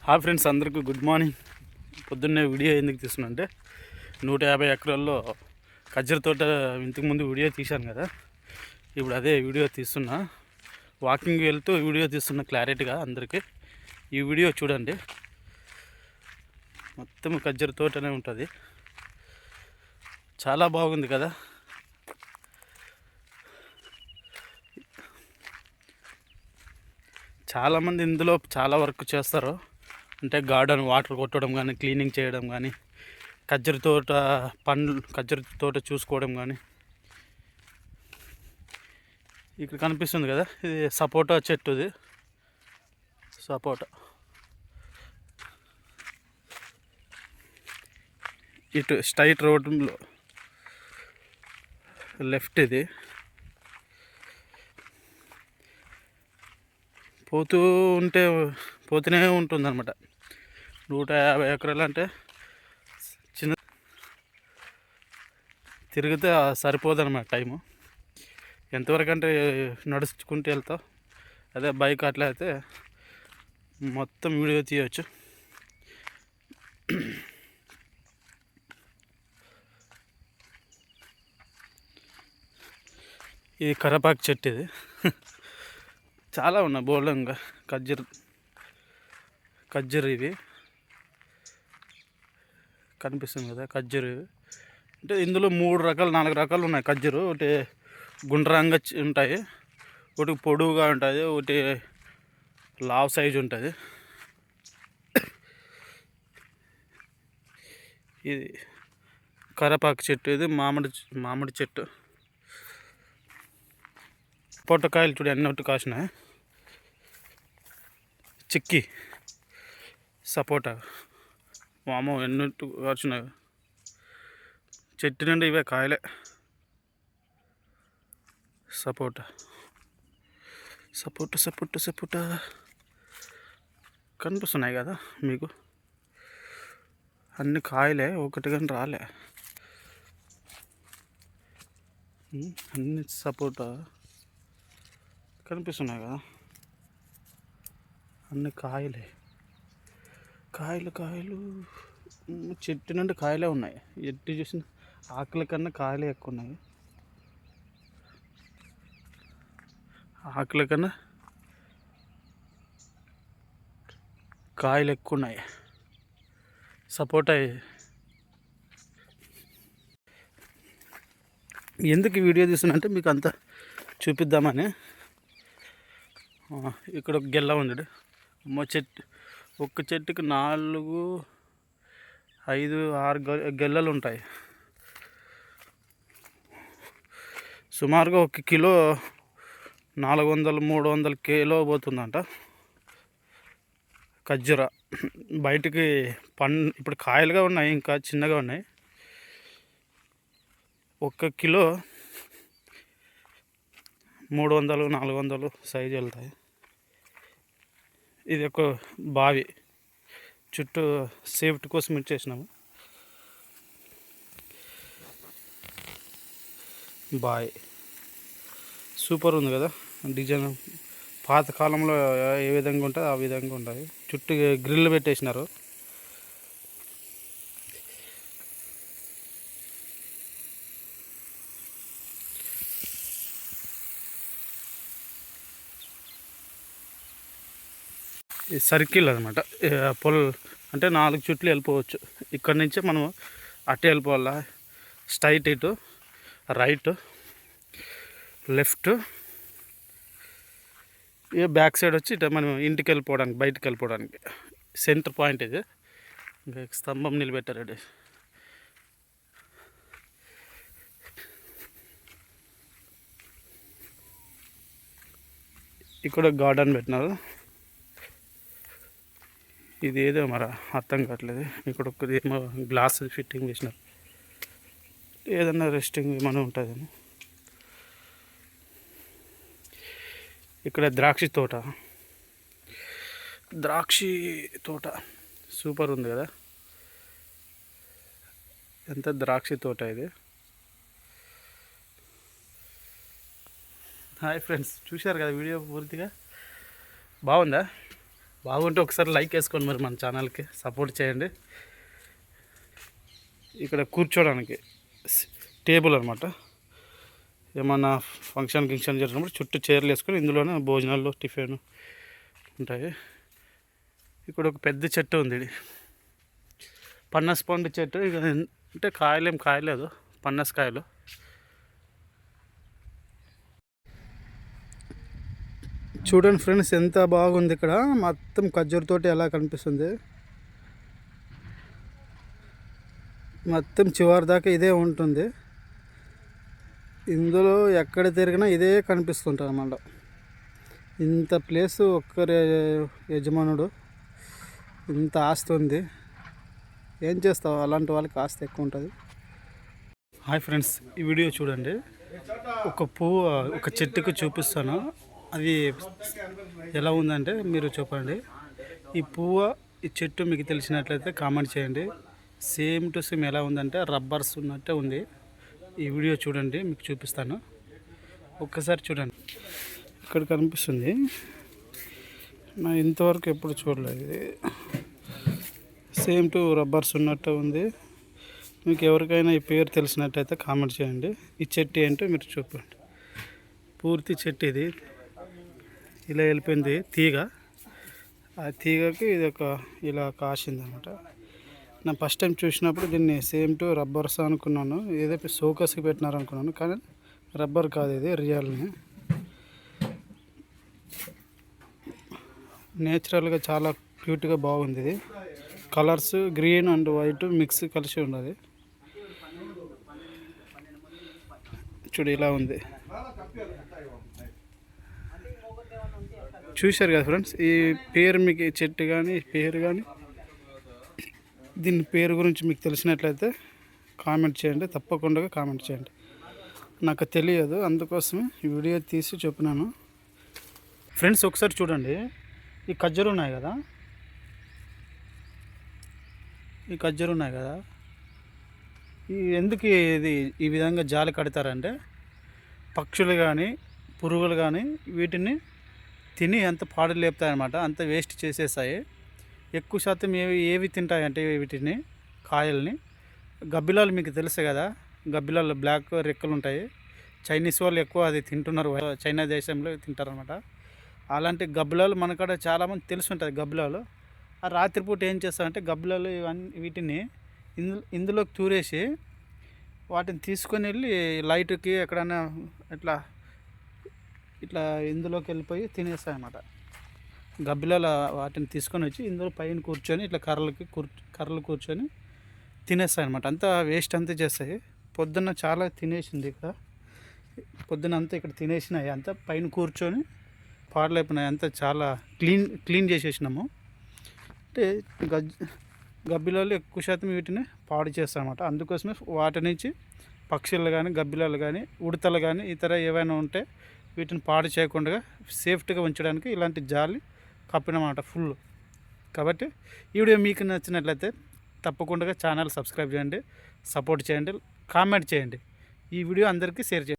Hi friends, అందరికీ good morning. పొద్దున్నే video ఎందుకు తీస్తున్నా అంటే 150 ఎకరాల్లో ఖర్జూర తోట ఇంతకు ముందు వీడియో తీశాను కదా, ఇప్పుడు అదే వీడియో తీస్తున్నా. వాకింగ్ వెళ్తూ వీడియో తీస్తున్న క్లారిటీగా అందరికీ ఈ వీడియో చూడండి. మొత్తం ఖర్జూర తోటనే ఉంటుంది, చాలా బాగుంది కదా. చాలామంది ఇందులో చాలా వర్క్ చేస్తారు, అంటే గార్డెన్ వాటర్ కొట్టడం కానీ, క్లీనింగ్ చేయడం కానీ, ఖర్జూర తోట చూసుకోవడం కానీ. ఇక్కడ కనిపిస్తుంది కదా, ఇది సపోటా చెట్టు. ఇది సపోటా. ఇటు స్ట్రైట్ రోడ్లో లెఫ్ట్ ఇది పోతూనే ఉంటుంది అనమాట. 150 ఎకరాలు అంటే చిన్న తిరిగితే సరిపోదు అనమాట టైము. ఎంతవరకు అంటే నడుచుకుంటూ వెళ్తావు, అదే బైక్ అట్లా అయితే మొత్తం వీడియో తీయవచ్చు. ఇది కరపాకు చెట్టు. ఇది చాలా ఉన్నాయి బోల్డంగా ఖర్జూరు ఇవి కనిపిస్తుంది కదా. ఖర్జూరు అంటే ఇందులో 4 రకాలు ఉన్నాయి ఖర్జూరు. ఒకటి గుండ్రంగా ఉంటాయి, ఒకటి పొడవుగా ఉంటుంది, ఒకటి లావ్ సైజు ఉంటుంది. ఇది కరపాకు చెట్టు. ఇది మామిడి చెట్టు. పొట్టకాయలు చూడు ఎన్నొట్టు కాసినాయి. చిక్కి సపోటా వామో ఎన్నొట్టు కాసినాయి. చెట్టు నుండి ఇవే కాయలే. సపోటా కనిపిస్తున్నాయి కదా మీకు, అన్ని కాయలే, ఒకటి కానీ రాలే. అన్ని సపోటా కనిపిస్తున్నాయి కదా, అన్ని కాయలు. చెట్టు నుండి కాయలే ఉన్నాయి. ఎట్టి చూసిన ఆకుల కన్నా కాయలే ఎక్కువ ఉన్నాయి. ఆకుల కన్నా కాయలు ఎక్కువ ఉన్నాయి. సపోటా ఎందుకు వీడియో తీస్తున్నా అంటే మీకు అంతా చూపిద్దామని. ఇక్కడ ఒక గెల్ల ఉంది. ఒక్క చెట్టుకి 4, 5, 6 గెల్లలు ఉంటాయి. సుమారుగా 1 కిలో 400, 300 కిలో పోతుందంట ఖర్జూర. బయటికి ఇప్పుడు కాయలుగా ఉన్నాయి, ఇంకా చిన్నగా ఉన్నాయి. 1 కిలో 300, 400 సైజు వెళ్తాయి. ఇది ఒక బావి, చుట్టూ సేఫ్టీ కోసం ఇచ్చేసినాము. బావి సూపర్ ఉంది కదా డిజైన్. పాతకాలంలో ఏ విధంగా ఉంటుంది ఆ విధంగా ఉంటుంది. చుట్టూ గ్రిల్ పెట్టేసినారు. సర్కిల్ అనమాట. అంటే 4 చుట్లు వెళ్ళిపోవచ్చు. ఇక్కడి నుంచే మనం అటు వెళ్ళిపోవాలా. స్ట్రైట్, ఇటు రైట్, లెఫ్ట్. ఇక బ్యాక్ సైడ్ వచ్చి ఇటు మనం ఇంటికి వెళ్ళిపోవడానికి, బయటికి వెళ్ళిపోవడానికి సెంటర్ పాయింట్ ఇది. ఇంకా స్తంభం నిలబెట్టారు. ఇక్కడ గార్డెన్ పెట్టినారు. ఇది ఏదో మరి అర్థం కావట్లేదు. ఇక్కడ ఒకటి ఏమో గ్లాస్ ఫిట్టింగ్ చేసినారు, ఏదన్నా రెస్టింగ్ ఏమైనా ఉంటుందని. ఇక్కడ ద్రాక్షి తోట సూపర్ ఉంది కదా. ఎంత ద్రాక్షి తోట ఇది. హాయ్ ఫ్రెండ్స్, చూశారు కదా వీడియో పూర్తిగా. బాగుందా? బాగుంటే ఒకసారి లైక్ వేసుకోండి, మరి మన ఛానల్కి సపోర్ట్ చేయండి. ఇక్కడ కూర్చోడానికి టేబుల్ అనమాట. ఏమన్నా ఫంక్షన్ జరిగినప్పుడు చుట్టూ చైర్లు వేసుకొని ఇందులోనే భోజనాలు టిఫిన్ ఉంటాయి. ఇక్కడ ఒక పెద్ద చెట్టు ఉంది, పన్నస్ పండు చెట్టు. ఇక అంటే కాయలేం కాయలేదు, పన్నస్ కాయలు. చూడండి ఫ్రెండ్స్ ఎంత బాగుంది. ఇక్కడ మొత్తం ఖర్జూర తోట ఎలా కనిపిస్తుంది. మొత్తం చివరి దాకా ఇదే ఉంటుంది. ఇందులో ఎక్కడ తిరిగినా ఇదే కనిపిస్తుంటుంది అన్నమాట. ఇంత ప్లేసు ఒక్కరే యజమానుడు, ఇంత ఆస్తి ఉంది. ఏం చేస్తావు, అలాంటి వాళ్ళకి ఆస్తి ఎక్కువ ఉంటుంది. హాయ్ ఫ్రెండ్స్, ఈ వీడియో చూడండి. ఒక పువ్వు ఒక చెట్టుకు చూపిస్తాను, అది ఎలా ఉందంటే మీరు చెప్పండి. ఈ పువ్వు ఈ చెట్టు మీకు తెలిసినట్లయితే కామెంట్ చేయండి. సేమ్ టు సేమ్ ఎలా ఉందంటే రబ్బర్స్ ఉన్నట్టే ఉంది. ఈ వీడియో చూడండి, మీకు చూపిస్తాను. ఒక్కసారి చూడండి, ఇక్కడ కనిపిస్తుంది. నా ఇంతవరకు ఎప్పుడు చూడలేదు. ఇది సేమ్ టు రబ్బర్స్ ఉన్నట్టు ఉంది. మీకు ఎవరికైనా ఈ పేరు తెలిసినట్టయితే కామెంట్ చేయండి. ఈ చెట్టు ఏంటో మీరు చూపండి. పూర్తి చెట్టు ఇది ఇలా వెళ్ళిపోయింది తీగ. ఆ తీగకి ఇది ఒక ఇలా కాసింది అనమాట. నా ఫస్ట్ టైం చూసినప్పుడు దీన్ని సేమ్ టు రబ్బర్స్ అనుకున్నాను, ఏదో షోకేస్కి పెట్టినారు అనుకున్నాను, కానీ రబ్బర్ కాదు, ఇది రియల్ని. నేచురల్గా చాలా క్యూట్గా బాగుంది. ఇది colours green and white mix కలిసి ఉన్నది. చూడు ఇలా ఉంది. చూశారు కదా ఫ్రెండ్స్, ఈ పేరు మీకు ఈ చెట్టు కానీ పేరు కానీ దీని పేరు గురించి మీకు తెలిసినట్లయితే కామెంట్ చేయండి, తప్పకుండా కామెంట్ చేయండి. నాకు తెలియదు, అందుకోసమే ఈ వీడియో తీసి చెప్పినాను. ఫ్రెండ్స్ ఒకసారి చూడండి, ఈ ఖర్జూరు ఉన్నాయి కదా, ఈ ఖర్జూరు ఉన్నాయి కదా, ఈ ఎందుకు ఇది ఈ విధంగా జాలి కడతారంటే పక్షులు కానీ పురుగులు కానీ వీటిని తిని అంత పాడు లేపుతాయన్నమాట, అంత వేస్ట్ చేసేస్తాయి. ఎక్కువ శాతం ఏవి తింటాయంటే వీటిని కాయల్ని గబ్బిలాలు, మీకు తెలుసు కదా, గబ్బిలాలు బ్లాక్ రెక్కలు ఉంటాయి. చైనీస్ వాళ్ళు ఎక్కువ అది తింటున్నారు, చైనా దేశంలో తింటారనమాట. అలాంటి గబ్బిలాలు మనకాడ చాలామంది తెలిసి ఉంటుంది. గబ్బిలాలు ఆ రాత్రిపూట ఏం చేస్తారంటే గబ్బిలాలు వీటిని ఇందులోకి తూరేసి వాటిని తీసుకొని వెళ్ళి లైట్కి ఎక్కడైనా ఇట్లా ఇందులోకి వెళ్ళిపోయి తినేస్తాయన్నమాట. గబ్బిలాలు వాటిని తీసుకొని వచ్చి ఇందులో పైన కూర్చొని ఇట్లా కర్రలు కూర్చొని తినేస్తాయన్నమాట. అంతా వేస్ట్ అంతా చేస్తాయి. పొద్దున్న చాలా తినేసింది, ఇక్కడ పొద్దున్న అంతా ఇక్కడ తినేసినాయి, అంతా పైన కూర్చొని పాడలేపినాయి, అంతా చాలా క్లీన్ చేసేసినాము. అంటే గబ్బిలాలు ఎక్కువ శాతం వీటిని పాడు చేస్తారన్నమాట. అందుకోసమే వాటి నుంచి పక్షులు కానీ గబ్బిలాలు కానీ ఉడతలు కానీ ఇతర ఏవైనా ఉంటే వీటిని పాడు చేయకుండా సేఫ్టీగా ఉంచడానికి ఇలాంటి జాలి కప్పినమాట ఫుల్. కాబట్టి ఈ వీడియో మీకు నచ్చినట్లయితే తప్పకుండా ఛానల్ సబ్స్క్రైబ్ చేయండి, సపోర్ట్ చేయండి, కామెంట్ చేయండి. ఈ వీడియో అందరికీ షేర్ చేయండి.